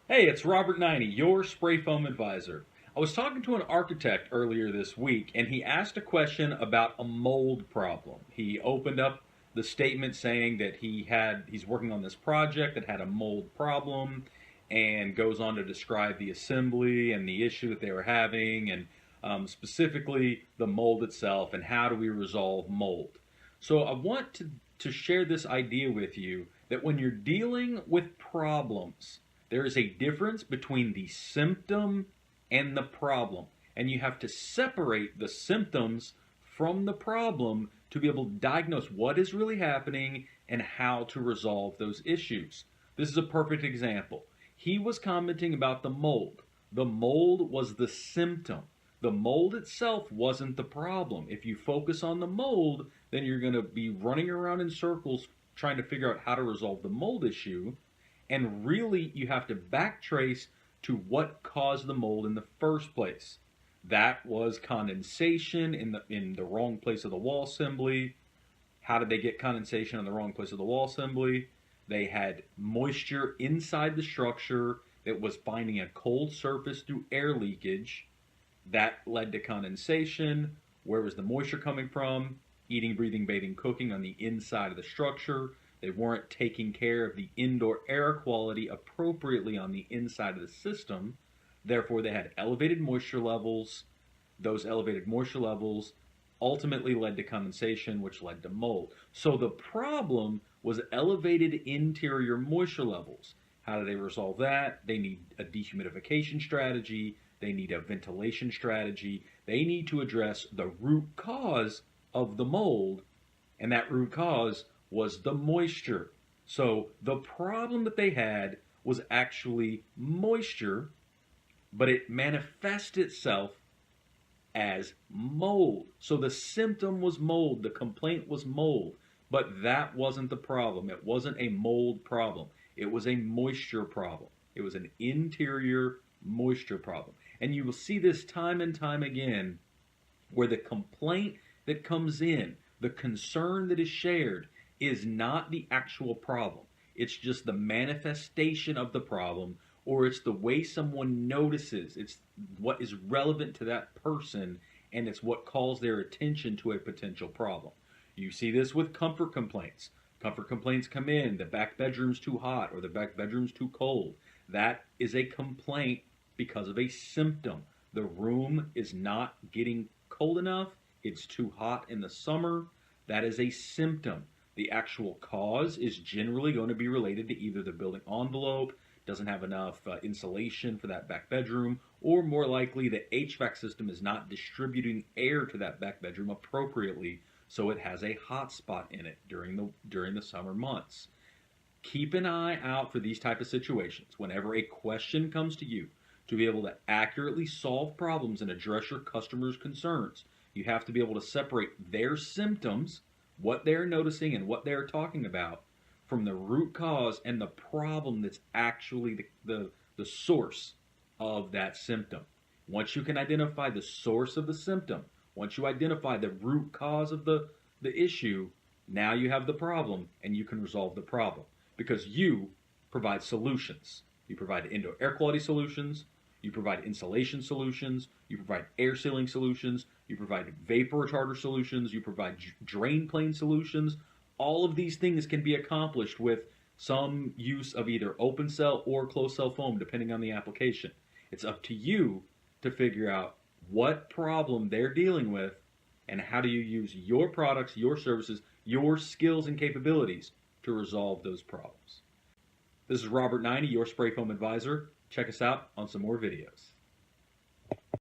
Hey, it's Robert Naini, your spray foam advisor. I was talking to an architect earlier this week, and he asked a question about a mold problem. He opened up the statement saying that he's working on this project that had a mold problem, and goes on to describe the assembly and the issue that they were having, and specifically the mold itself and how do we resolve mold. So I want to share this idea with you that when you're dealing with problems, there is a difference between the symptom and the problem. And you have to separate the symptoms from the problem to be able to diagnose what is really happening and how to resolve those issues. This is a perfect example. He was commenting about the mold. The mold was the symptom. The mold itself wasn't the problem. If you focus on the mold, then you're going to be running around in circles trying to figure out how to resolve the mold issue. And really, you have to backtrace to what caused the mold in the first place. That was condensation in the wrong place of the wall assembly. How did they get condensation in the wrong place of the wall assembly? They had moisture inside the structure that was finding a cold surface through air leakage. That led to condensation. Where was the moisture coming from? Eating, breathing, bathing, cooking on the inside of the structure. They weren't taking care of the indoor air quality appropriately on the inside of the system. Therefore, they had elevated moisture levels. Those elevated moisture levels ultimately led to condensation, which led to mold. So the problem was elevated interior moisture levels. How do they resolve that? They need a dehumidification strategy. They need a ventilation strategy. They need to address the root cause of the mold, and that root cause was the moisture. So the problem that they had was actually moisture, but it manifests itself as mold. So the symptom was mold, the complaint was mold, but that wasn't the problem. It wasn't a mold problem. It was a moisture problem. It was an interior moisture problem. And you will see this time and time again where the complaint that comes in, the concern that is shared, is not the actual problem. It's just the manifestation of the problem, or it's the way someone notices. It's what is relevant to that person, and it's what calls their attention to a potential problem. You see this with comfort complaints. Comfort complaints come in, the back bedroom's too hot or the back bedroom's too cold. That is a complaint because of a symptom. The room is not getting cold enough. It's too hot in the summer. That is a symptom. The actual cause is generally going to be related to either the building envelope doesn't have enough insulation for that back bedroom, or more likely the HVAC system is not distributing air to that back bedroom appropriately, so it has a hot spot in it during the summer months. Keep an eye out for these type of situations. Whenever a question comes to you, to be able to accurately solve problems and address your customers' concerns, you have to be able to separate their symptoms, what they're noticing and what they're talking about, from the root cause and the problem that's actually the source of that symptom. Once you can identify the source of the symptom, once you identify the root cause of the issue, now you have the problem and you can resolve the problem because you provide solutions. You provide indoor air quality solutions, you provide insulation solutions, you provide air sealing solutions, you provide vapor retarder solutions, you provide drain plane solutions. All of these things can be accomplished with some use of either open cell or closed cell foam, depending on the application. It's up to you to figure out what problem they're dealing with and how do you use your products, your services, your skills and capabilities to resolve those problems. This is Robert Naini, your spray foam advisor. Check us out on some more videos.